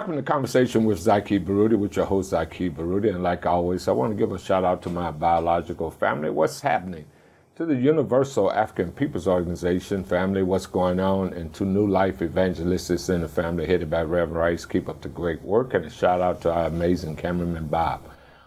Welcome to Conversation with Zaki Baruti, with your host, Zaki Baruti. And like always, I want to give a shout out to my biological family. What's happening? To the Universal African Peoples Organization family, what's going on? And to New Life Evangelists in the family, headed by Reverend Rice. Keep up the great work. And a shout out to our amazing cameraman, Bob.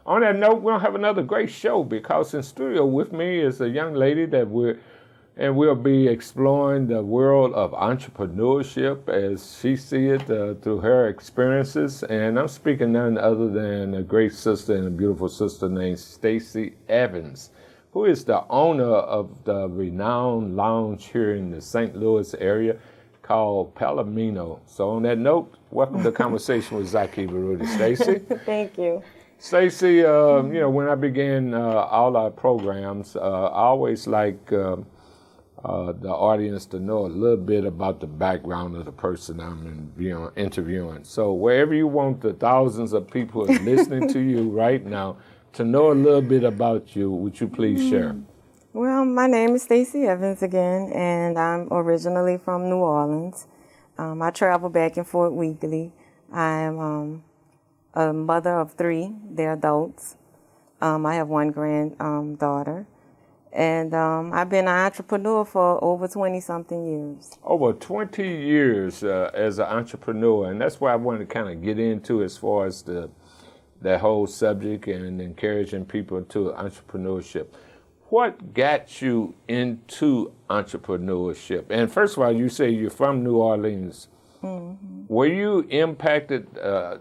On that note, we'll have another great show because in studio with me is a young lady that we'll be exploring the world of entrepreneurship as she sees it through her experiences. And I'm speaking none other than a great sister and a beautiful sister named Stacy Evans, who is the owner of the renowned lounge here in the St. Louis area called Palomino. So on that note, welcome to Conversation with Zaki Baruti. Stacy? Thank you. Stacy, when I began all our programs, I always like the audience to know a little bit about the background of the person I'm interviewing. So wherever you want the thousands of people listening to you right now to know a little bit about you, would you please share? Well, my name is Stacy Evans again, and I'm originally from New Orleans. I travel back and forth weekly. I'm a mother of 3. They're adults. I have 1 granddaughter. And I've been an entrepreneur for over 20-something years. Over 20 years as an entrepreneur, and that's why I wanted to kind of get into as far as that whole subject and encouraging people to entrepreneurship. What got you into entrepreneurship? And first of all, you say you're from New Orleans. Mm-hmm. Were you impacted,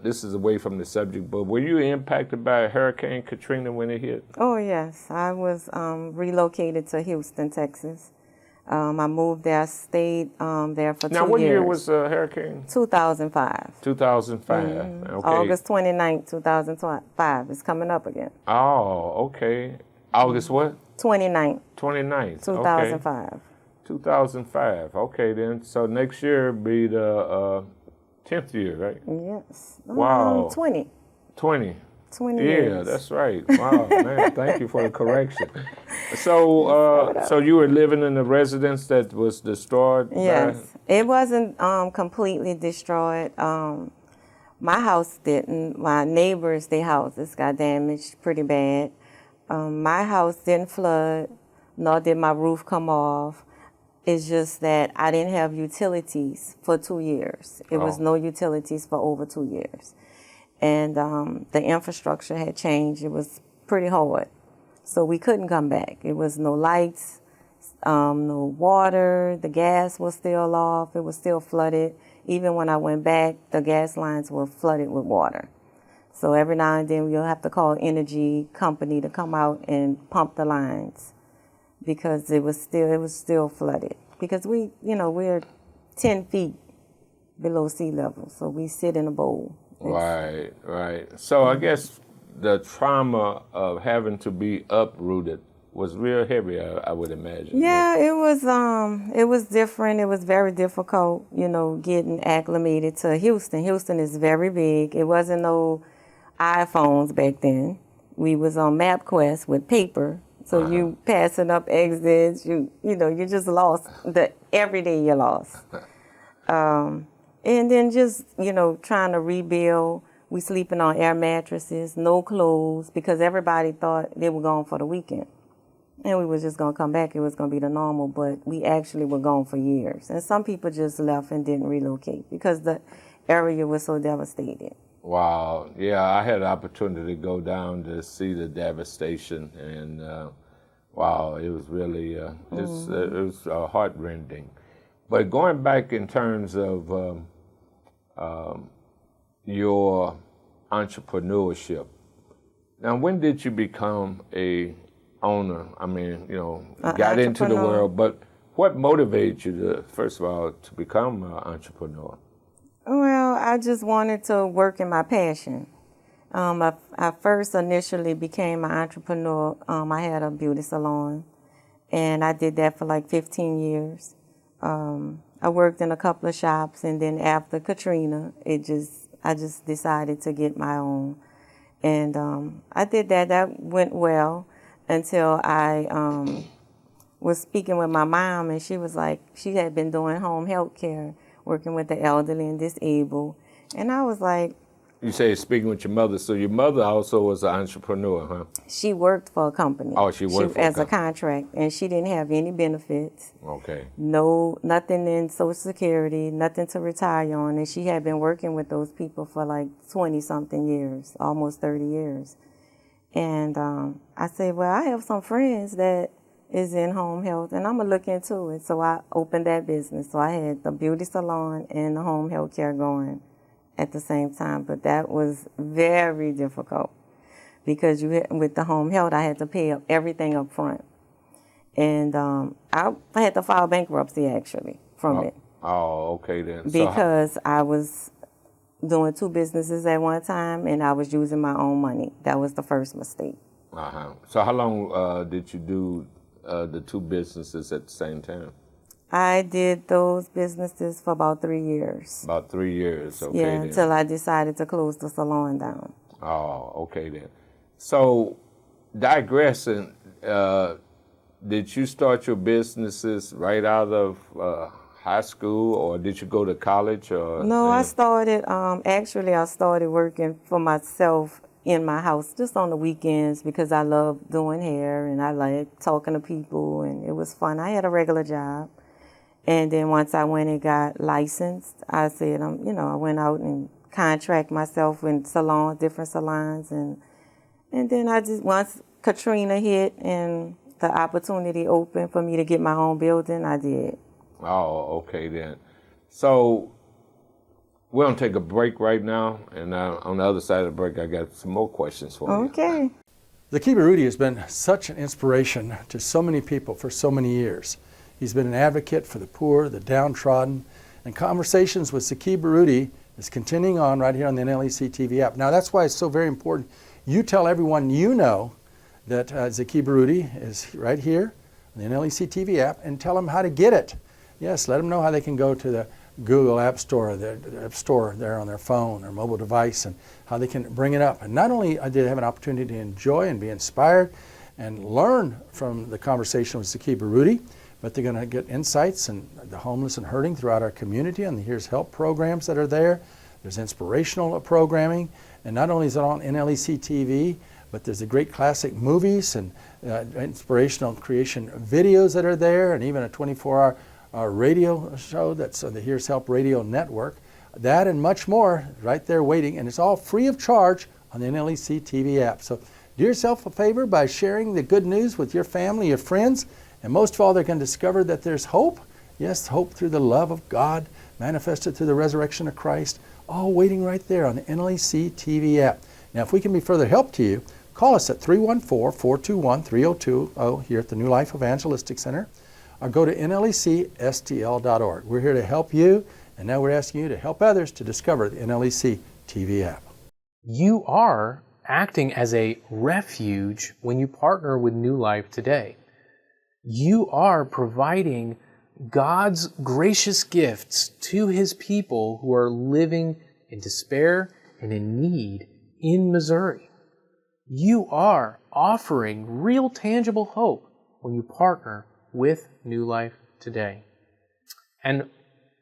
this is away from the subject, but were you impacted by Hurricane Katrina when it hit? Oh, yes. I was relocated to Houston, Texas. I moved there, stayed there for 2 years. Now, what year was Hurricane? 2005. 2005, Mm-hmm. Okay. August 29th, 2005. It's coming up again. Oh, okay. August what? 29th. 29th, 2005. Okay. 2005. Okay, then. So next year will be the 10th year, right? Yes. Wow. 20. 20. 20 years. Yeah, that's right. Wow, man. Thank you for the correction. So you were living in a residence that was destroyed? Yes. It wasn't completely destroyed. My house didn't. My neighbors, their houses got damaged pretty bad. My house didn't flood, nor did my roof come off. It's just that I didn't have utilities for 2 years. It was no utilities for over 2 years. And the infrastructure had changed. It was pretty hard. So we couldn't come back. It was no lights, no water. The gas was still off. It was still flooded. Even when I went back, the gas lines were flooded with water. So every now and then we'll have to call energy company to come out and pump the lines because it was still flooded. Because we're 10 feet below sea level, so we sit in a bowl. Right. So I guess the trauma of having to be uprooted was real heavy, I would imagine. Yeah, it was different. It was very difficult, getting acclimated to Houston. Houston is very big. It wasn't no iPhones back then. We was on MapQuest with paper. So you passing up exits, you just lost. Every day you're lost. And then just, trying to rebuild. We sleeping on air mattresses, no clothes, because everybody thought they were gone for the weekend. And we was just going to come back. It was going to be the normal, but we actually were gone for years. And some people just left and didn't relocate because the area was so devastated. Wow. Yeah, I had an opportunity to go down to see the devastation, and wow, it was really it was heartrending. But going back in terms of your entrepreneurship, now when did you become a owner? I mean, got into the world, but what motivated you to, first of all, to become an entrepreneur? Well, I just wanted to work in my passion. I first initially became an entrepreneur. I had a beauty salon, and I did that for like 15 years. I worked in a couple of shops, and then after Katrina, I just decided to get my own. And I did that. That went well until I was speaking with my mom, and she was like, she had been doing home health care, working with the elderly and disabled. And I was like, You say speaking with your mother, so your mother also was an entrepreneur, huh? she worked for a company. Oh, she worked for a as a company. contract, and she didn't have any benefits. Okay. No, nothing in Social Security, nothing to retire on, and she had been working with those people for like 20-something years, almost 30 years. And I said, well, I have some friends that is in home health, and I'm going to look into it. So I opened that business. So I had the beauty salon and the home health care going at the same time, but that was very difficult because with the home health, I had to pay everything up front. And I had to file bankruptcy, actually, from it. Oh, okay then. Because I was doing 2 businesses at one time, and I was using my own money. That was the first mistake. So how long did you do the 2 businesses at the same time? I did those businesses for about 3 years. About 3 years, okay. Yeah, then. until I decided to close the salon down. Oh, okay then. So, digressing, did you start your businesses right out of high school, or did you go to college? Or No, I started, actually I started working for myself in my house just on the weekends because I love doing hair and I like talking to people, and it was fun. I had a regular job. And then once I went and got licensed, I said, I went out and contract myself in salons, different salons. And then once Katrina hit and the opportunity opened for me to get my own building, I did. Oh, okay then. So we're going to take a break right now. And on the other side of the break, I got some more questions for you. Okay. Zaki Baruti has been such an inspiration to so many people for so many years. He's been an advocate for the poor, the downtrodden, and Conversations with Zaki Baruti is continuing on right here on the NLEC TV app. Now that's why it's so very important you tell everyone you know that Zaki Baruti is right here on the NLEC TV app, and tell them how to get it. Yes, let them know how they can go to the Google App Store, the App Store there on their phone or mobile device, and how they can bring it up. And not only did they have an opportunity to enjoy and be inspired and learn from the conversation with Zaki Baruti, but they're going to get insights and the homeless and hurting throughout our community, and Here's Help programs that are there. There's inspirational programming, and not only is it on NLEC TV, but there's the great classic movies and inspirational creation videos that are there, and even a 24-hour radio show that's on the Here's Help Radio Network. That and much more right there waiting, and it's all free of charge on the NLEC TV app. So do yourself a favor by sharing the good news with your family, your friends, and most of all, they can discover that there's hope. Yes, hope through the love of God, manifested through the resurrection of Christ, all waiting right there on the NLEC TV app. Now, if we can be further help to you, call us at 314-421-3020 here at the New Life Evangelistic Center, or go to nlecstl.org. We're here to help you, and now we're asking you to help others to discover the NLEC TV app. You are acting as a refuge when you partner with New Life today. You are providing God's gracious gifts to His people who are living in despair and in need in Missouri. You are offering real tangible hope when you partner with New Life today. And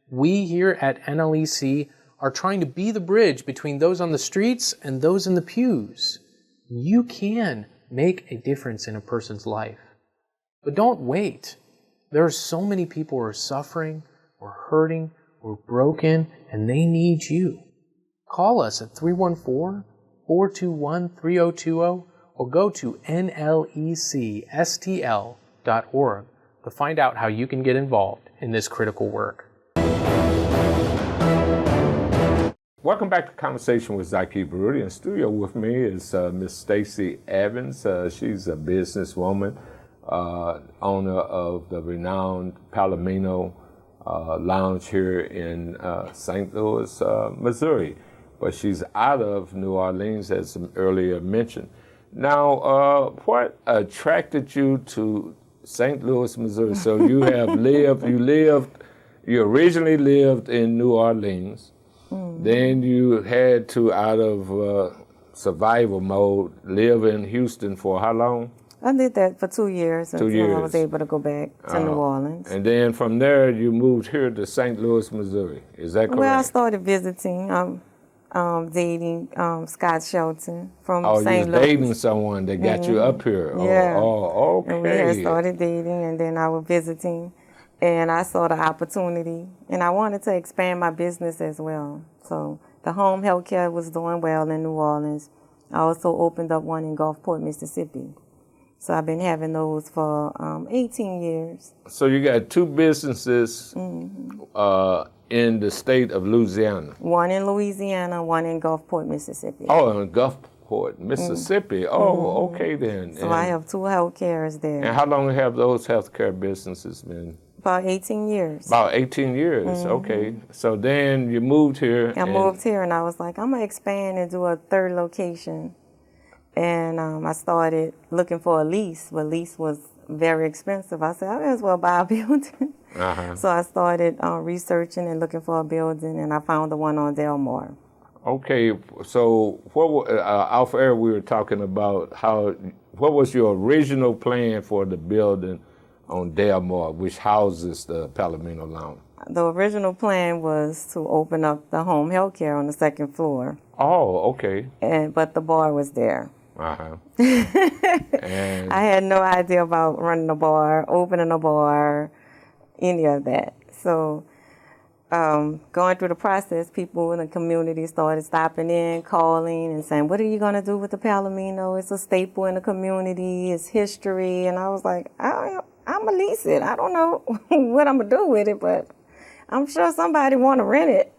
we here at NLEC are trying to be the bridge between those on the streets and those in the pews. You can make a difference in a person's life. But don't wait. There are so many people who are suffering, or hurting, or broken, and they need you. Call us at 314-421-3020 or go to nlecstl.org to find out how you can get involved in this critical work. Welcome back to Conversation with Zaki Baruti. In studio with me is Miss Stacy Evans. She's a businesswoman, owner of the renowned Palomino Lounge here in St. Louis, Missouri. But she's out of New Orleans, as earlier mentioned. Now, what attracted you to St. Louis, Missouri? So you originally lived in New Orleans. Then you had to, out of survival mode, live in Houston for how long? I did that for 2 years 2 until years. I was able to go back to New Orleans. And then from there, you moved here to St. Louis, Missouri. Is that correct? Well, I started visiting. dating Scott Shelton from Oh, you St. was dating Louis. someone that got you up here. Yeah. Oh, And we had okay. started dating, and then I was visiting, and I saw the opportunity, and I wanted to expand my business as well. So the home health care was doing well in New Orleans. I also opened up one in Gulfport, Mississippi. So I've been having those for 18 years. So you got two businesses in the state of Louisiana. One in Louisiana, one in Gulfport, Mississippi. Oh, in Gulfport, Mississippi. Oh, okay then. So I have two health cares there. And how long have those healthcare businesses been? About 18 years. About 18 years. Okay. So then you moved here. I moved here and I was like, I'm going to expand and do a third location. And I started looking for a lease, but lease was very expensive. I said, I may as well buy a building. So I started researching and looking for a building, and I found the one on Delmar. Okay, so off air we were talking about what was your original plan for the building on Delmar, which houses the Palomino Lounge? The original plan was to open up the home health care on the second floor. Oh, okay. But the bar was there. And I had no idea about running a bar, opening a bar, any of that. So going through the process, people in the community started stopping in, calling, and saying, what are you going to do with the Palomino? It's a staple in the community. It's history. And I was like, I'm going to lease it. I don't know what I'm going to do with it, but I'm sure somebody want to rent it.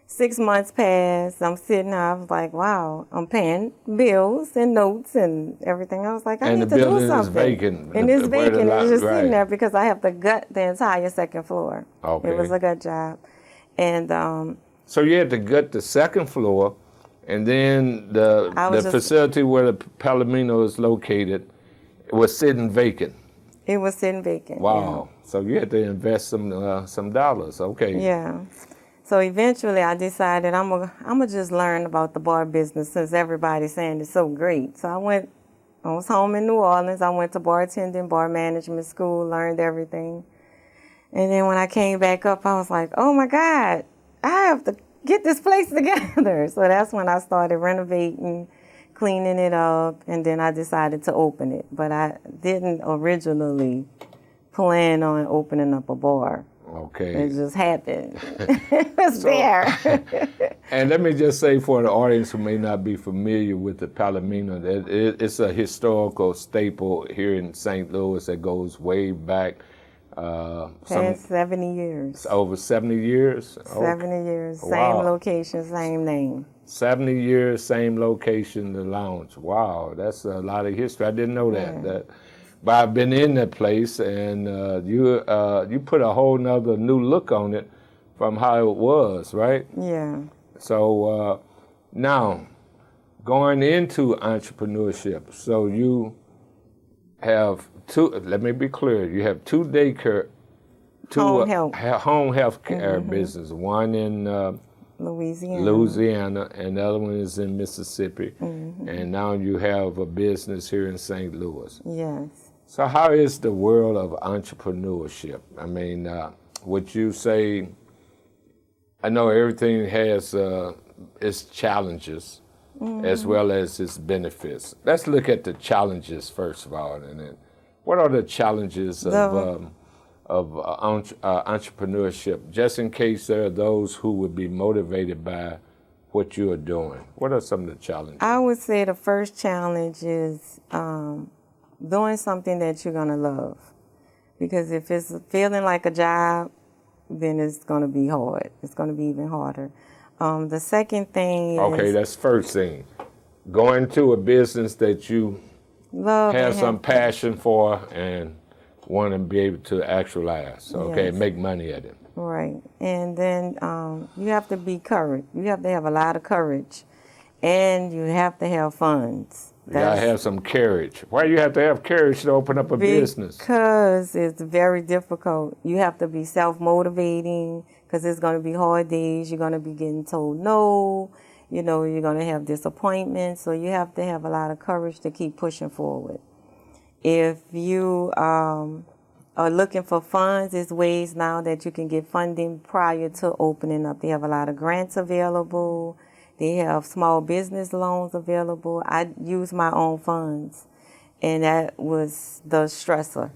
6 months passed. I'm sitting there. I was like, wow, I'm paying bills and notes and everything. I was like, I need to do something. And the building is vacant. And it's vacant. It's just right. sitting there because I have to gut the entire second floor. Okay. It was a gut job. And so you had to gut the second floor, and then the facility where the Palomino is located was sitting vacant. It was sitting vacant. Wow. Yeah. So you had to invest some dollars. Okay. Yeah. So eventually I decided I'm gonna just learn about the bar business since everybody's saying it's so great. So I was home in New Orleans. I went to bartending, bar management school, learned everything. And then when I came back up, I was like, oh my God, I have to get this place together. So that's when I started renovating, cleaning it up, and then I decided to open it. But I didn't originally plan on opening up a bar. Okay. It just happened. It was there. And let me just say for the audience who may not be familiar with the Palomino, that it's a historical staple here in St. Louis that goes way back. Past 70 years. Over 70 years? 70 years. Wow. Same location, same name. 70 years, same location, the lounge. Wow, that's a lot of history. I didn't know that. Yeah. But I've been in that place, and you put a whole nother new look on it from how it was, right? Yeah. So now, going into entrepreneurship, so you have let me be clear, you have two daycare, home health care business, one in Louisiana, and the other one is in Mississippi, and now you have a business here in St. Louis. Yes. So how is the world of entrepreneurship? I mean, would you say, I know everything has its challenges as well as its benefits. Let's look at the challenges first of all, and then what are the challenges of entrepreneurship, just in case there are those who would be motivated by what you are doing? What are some of the challenges? I would say the first challenge is doing something that you're going to love. Because if it's feeling like a job, then it's going to be hard. It's going to be even harder. The second thing is... Okay, that's first thing. Going to a business that you have some passion for and want to be able to actualize, okay, make money at it. Right. And then you have to be courage. You have to have a lot of courage. And you have to have funds. You got to have some courage. Why do you have to have courage to open up a business? Because it's very difficult. You have to be self-motivating because it's going to be hard days. You're going to be getting told no. You know, you're going to have disappointments. So you have to have a lot of courage to keep pushing forward. If you are looking for funds, there's ways now that you can get funding prior to opening up. They have a lot of grants available. They have small business loans available. I use my own funds, and that was the stressor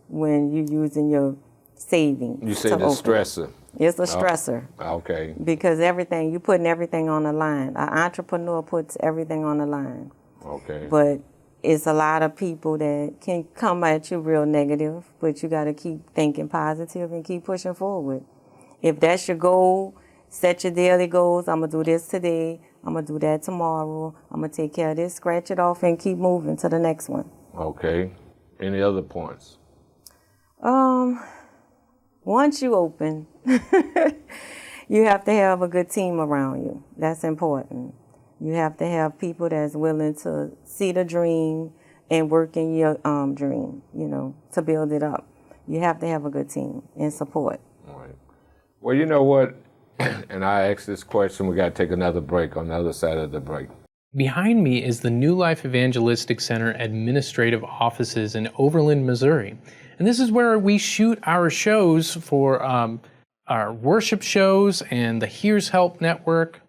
when you're using your savings. You say the stressor. It's a stressor. Okay. Because you're putting everything on the line. An entrepreneur puts everything on the line. Okay. But it's a lot of people that can come at you real negative, but you got to keep thinking positive and keep pushing forward. If that's your goal, set your daily goals. I'm going to do this today. I'm going to do that tomorrow. I'm going to take care of this, scratch it off, and keep moving to the next one. Okay. Any other points? Once you open, you have to have a good team around you. That's important. You have to have people that's willing to see the dream and work in your dream, to build it up. You have to have a good team and support. All right. Well, you know what? And I asked this question, we got to take another break on the other side of the break. Behind me is the New Life Evangelistic Center administrative offices in Overland, Missouri. And this is where we shoot our shows for our worship shows and the Here's Help Network.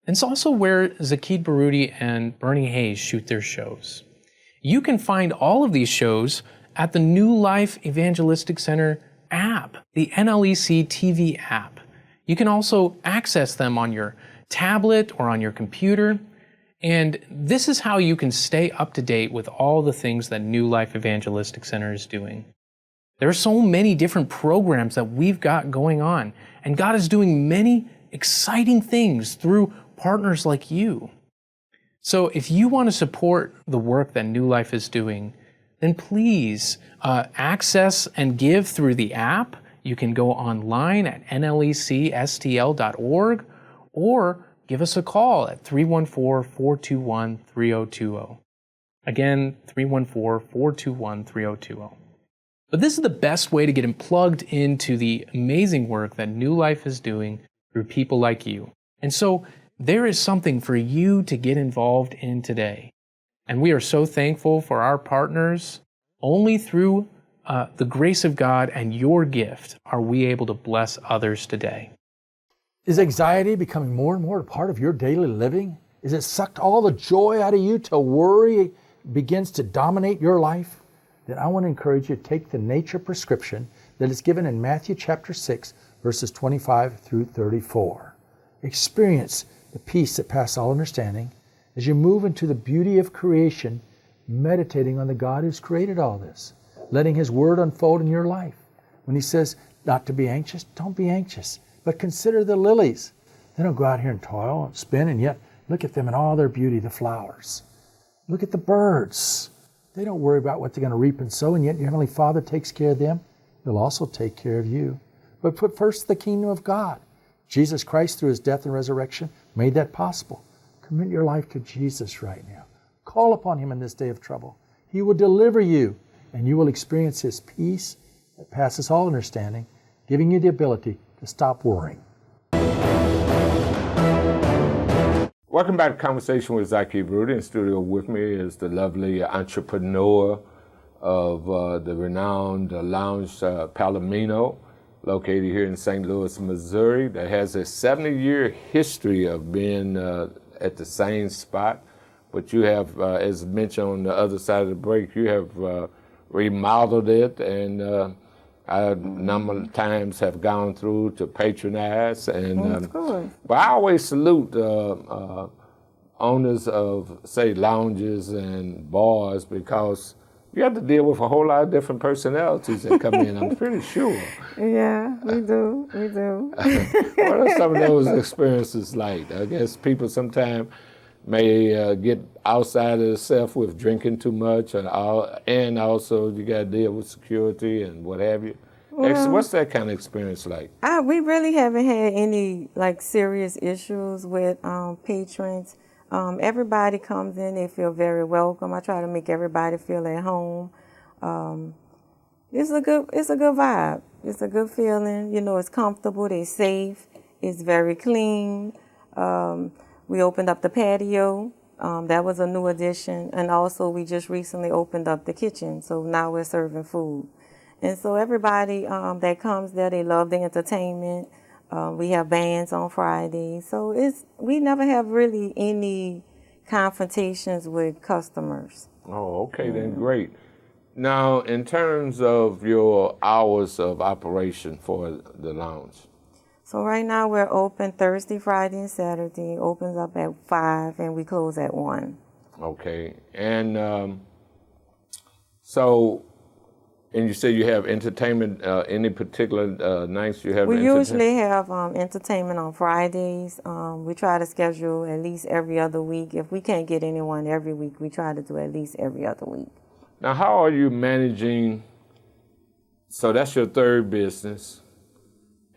And it's also where Zaki Baruti and Bernie Hayes shoot their shows. You can find all of these shows at the New Life Evangelistic Center app, the NLEC TV app. You can also access them on your tablet or on your computer. And this is how you can stay up to date with all the things that New Life Evangelistic Center is doing. There are so many different programs that we've got going on, and God is doing many exciting things through partners like you. So if you want to support the work that New Life is doing, then please access and give through the app. You can go online at nlecstl.org or give us a call at 314-421-3020. Again, 314-421-3020. But this is the best way to get plugged into the amazing work that New Life is doing through people like you. And so there is something for you to get involved in today. And we are so thankful for our partners. Only through the grace of God and your gift are we able to bless others today. Is anxiety becoming more and more a part of your daily living? Is it sucked all the joy out of you till worry begins to dominate your life? Then I want to encourage you to take the nature prescription that is given in Matthew chapter 6, verses 25 through 34. Experience the peace that passes all understanding as you move into the beauty of creation, meditating on the God who's created all this, letting His Word unfold in your life. When He says not to be anxious, don't be anxious, but consider the lilies. They don't go out here and toil and spin, and yet look at them in all their beauty, the flowers. Look at the birds. They don't worry about what they're going to reap and sow, and yet your Heavenly Father takes care of them. He'll also take care of you. But put first the kingdom of God. Jesus Christ, through His death and resurrection, made that possible. Commit your life to Jesus right now. Call upon Him in this day of trouble. He will deliver you, and you will experience His peace that passes all understanding, giving you the ability to stop worrying. Welcome back to Conversation with Zaki Baruti. In studio with me is the lovely entrepreneur of the renowned Lounge Palomino, located here in St. Louis, Missouri, that has a 70-year history of being at the same spot. But you have, as mentioned on the other side of the break, you have remodeled it, and I a number of times have gone through to patronize. And but I always salute owners of, say, lounges and bars, because you have to deal with a whole lot of different personalities that come in, I'm pretty sure. Yeah, we do. What are some of those experiences like? I guess people sometimes may get outside of themselves with drinking too much, and also you got to deal with security and what have you. Well, what's that kind of experience like? We really haven't had any serious issues with patrons. Everybody comes in, they feel very welcome. I try to make everybody feel at home. It's a good vibe. It's a good feeling. It's comfortable. They're safe. It's very clean. We opened up the patio. That was a new addition. And also we just recently opened up the kitchen. So now we're serving food. And so everybody that comes there, they love the entertainment. We have bands on Fridays. So we never have really any confrontations with customers. Oh, okay, then great. Now, in terms of your hours of operation for the lounge. So right now we're open Thursday, Friday, and Saturday. Opens up at 5 and we close at 1. Okay, and so, and you say you have entertainment, any particular nights you have We entertainment? usually have entertainment on Fridays. We try to schedule at least every other week. If we can't get anyone every week, we try to do at least every other week. Now, how are you managing, so that's your third business,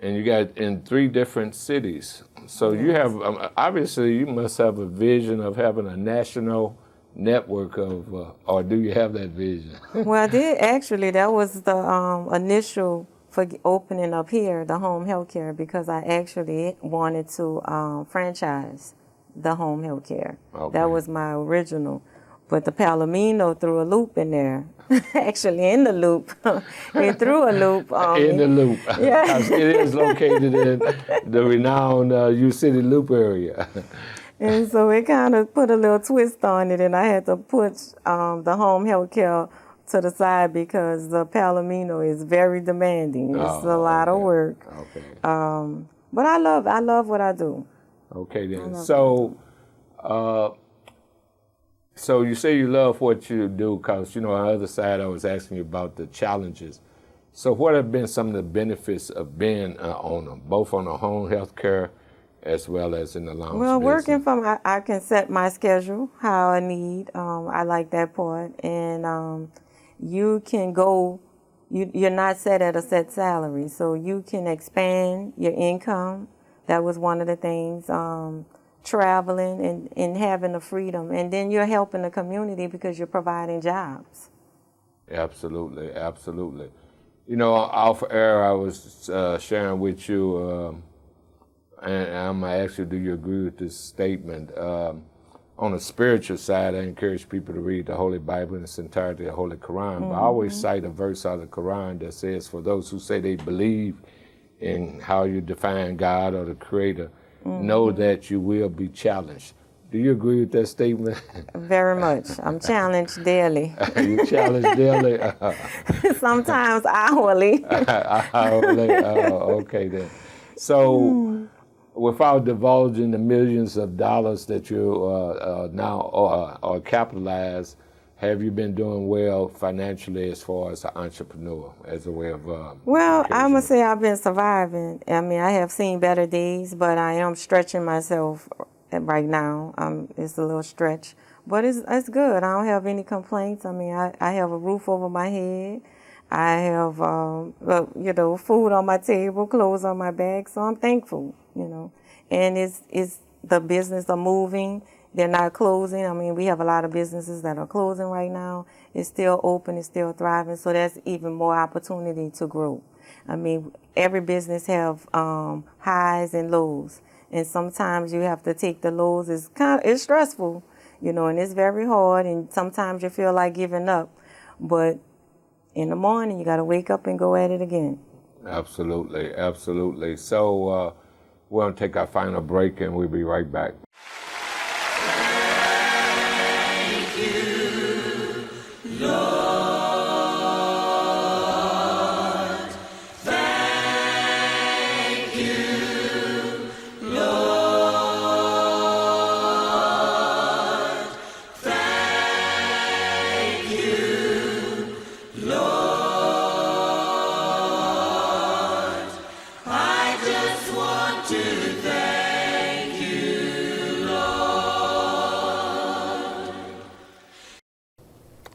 and you got in 3 different cities. So you have, obviously you must have a vision of having a national network of, or do you have that vision? Well, I did actually. That was the initial for opening up here, the home health care, because I actually wanted to franchise the home health care. Okay. That was my original. But the Palomino threw a loop in there. Actually, in the loop. He threw a loop on In me. the Loop. Yeah. 'Cause it is located in the renowned U City Loop area. And so it kind of put a little twist on it, and I had to put the home health care to the side because the Palomino is very demanding. It's a lot of work. Okay. But I love what I do. Okay then. So you say you love what you do because, you know, on the other side I was asking you about the challenges. So what have been some of the benefits of being an owner, both on the home health care as well as in the lounge Well, business? working from, I can set my schedule how I need. I like that part. And you can go, you're not set at a set salary, so you can expand your income. That was one of the things. Traveling and having the freedom. And then you're helping the community because you're providing jobs. Absolutely, absolutely. You know, off air I was sharing with you, and I'm going to ask you, do you agree with this statement? On the spiritual side, I encourage people to read the Holy Bible in its entirety, the Holy Quran. But I always cite a verse out of the Quran that says, for those who say they believe in how you define God or the Creator, know that you will be challenged. Do you agree with that statement? Very much. I'm challenged daily. You challenged daily? Sometimes hourly. Okay then. So, without divulging the millions of dollars that you now are capitalized, have you been doing well financially as far as an entrepreneur, as a way of Well, I education? must say I've been surviving. I mean, I have seen better days, but I am stretching myself right now. It's a little stretch, but it's good. I don't have any complaints. I mean, I have a roof over my head. I have, food on my table, clothes on my back, so I'm thankful, And it's the business are moving. They're not closing. I mean, we have a lot of businesses that are closing right now. It's still open. It's still thriving. So that's even more opportunity to grow. I mean, every business have highs and lows. And sometimes you have to take the lows. It's stressful, and it's very hard. And sometimes you feel like giving up. But in the morning, you got to wake up and go at it again. Absolutely, absolutely. So we're going to take our final break and we'll be right back.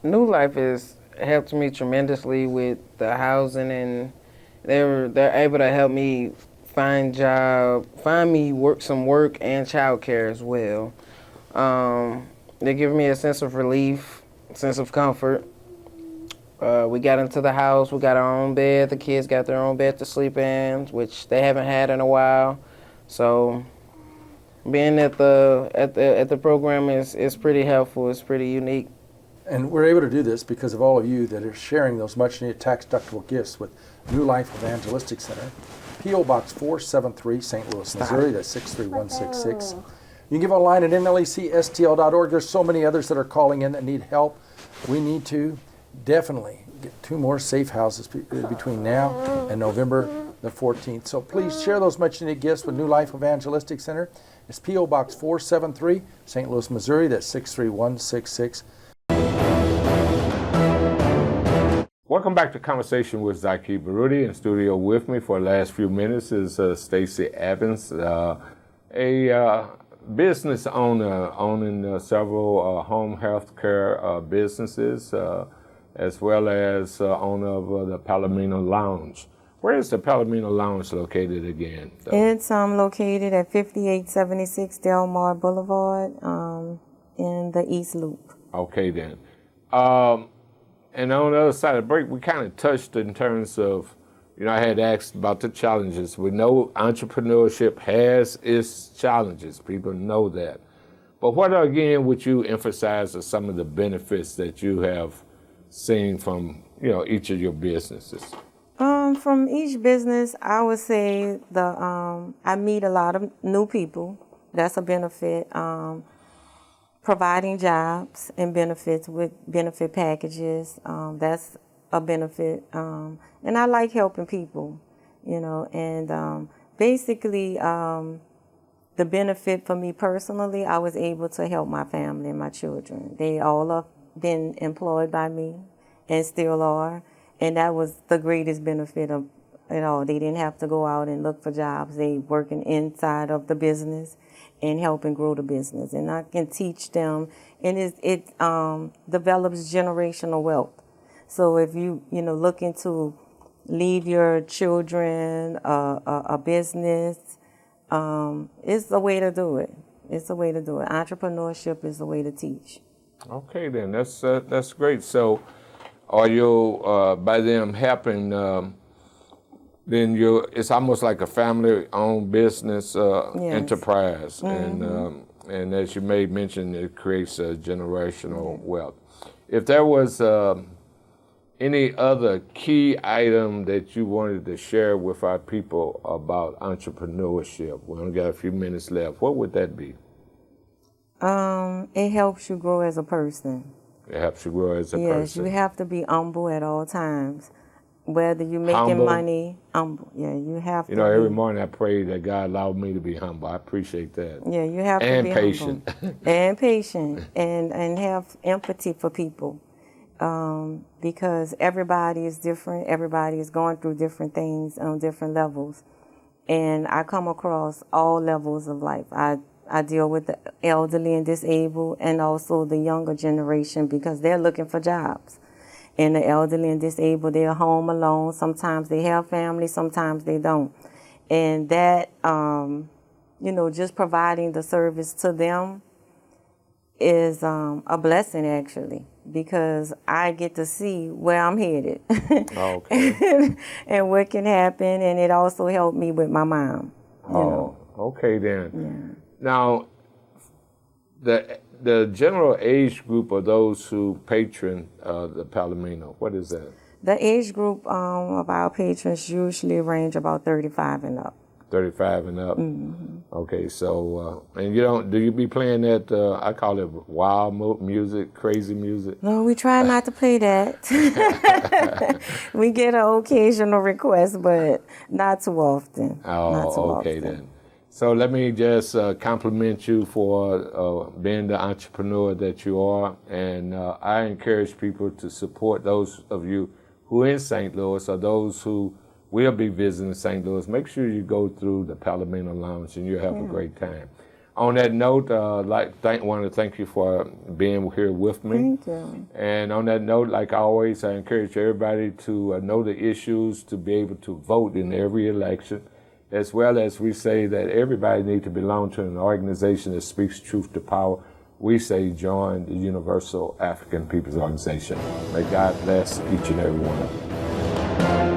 New Life has helped me tremendously with the housing, and they're able to help me find some work and childcare as well. They give me a sense of relief, sense of comfort. We got into the house, we got our own bed, the kids got their own bed to sleep in, which they haven't had in a while. So being at the program is pretty helpful, it's pretty unique. And we're able to do this because of all of you that are sharing those much-needed tax-deductible gifts with New Life Evangelistic Center. P.O. Box 473, St. Louis, Missouri. That's 63166. You can give online at nlecstl.org. There's so many others that are calling in that need help. We need to definitely get 2 more safe houses between now and November the 14th. So please share those much needed gifts with New Life Evangelistic Center. It's P.O. Box 473, St. Louis, Missouri. That's 63166. Welcome back to Conversation with Zaki Baruti. In studio with me for the last few minutes is Stacy Evans, a business owner owning several home health care businesses, as well as owner of the Palomino Lounge. Where is the Palomino Lounge located again? It's located at 5876 Delmar Boulevard in the East Loop. Okay, then. And on the other side of the break, we kind of touched in terms of, I had asked about the challenges. We know entrepreneurship has its challenges. People know that. But what, again, would you emphasize are some of the benefits that you have seen from, each of your businesses? From each business, I would say I meet a lot of new people. That's a benefit. Providing jobs and benefits with benefit packages, that's a benefit. And I like helping people, and basically the benefit for me personally, I was able to help my family and my children. They all have been employed by me and still are. And that was the greatest benefit of it all. They didn't have to go out and look for jobs. They working inside of the business and helping grow the business. And I can teach them, and it develops generational wealth. So if you looking to leave your children a business, it's a way to do it. It's a way to do it. Entrepreneurship is a way to teach. Okay, then that's great. So, are you by them helping? Then it's almost like a family-owned business enterprise, and as you may mention, it creates a generational wealth. If there was any other key item that you wanted to share with our people about entrepreneurship, we only got a few minutes left, what would that be? It helps you grow as a person. It helps you grow as a person. Yes, you have to be humble at all times. Whether you're making money, humble. Yeah, you have to. Every morning I pray that God allowed me to be humble. I appreciate that. Yeah, you have to be patient. Humble. And patient. And have empathy for people. Because everybody is different. Everybody is going through different things on different levels. And I come across all levels of life. I deal with the elderly and disabled and also the younger generation because they're looking for jobs. And the elderly and disabled, they're home alone. Sometimes they have family, sometimes they don't. And that, just providing the service to them is a blessing, actually, because I get to see where I'm headed. Okay. and what can happen. And it also helped me with my mom. Okay then. Yeah. Now, the general age group of those who patron the Palomino, what is that? The age group of our patrons usually range about 35 and up. 35 and up. Mm-hmm. Okay, so and do you be playing that? I call it wild music, crazy music. No, we try not to play that. We get an occasional request, but not too often. Okay then. So let me just compliment you for being the entrepreneur that you are, and I encourage people to support those of you who are in St. Louis or those who will be visiting St. Louis. Make sure you go through the Palomino Lounge and you'll have a great time. On that note, want to thank you for being here with me. Thank you. And on that note, like always, I encourage everybody to know the issues, to be able to vote in every election, as well as we say that everybody needs to belong to an organization that speaks truth to power. We say join the Universal African People's Organization. May God bless each and every one of you.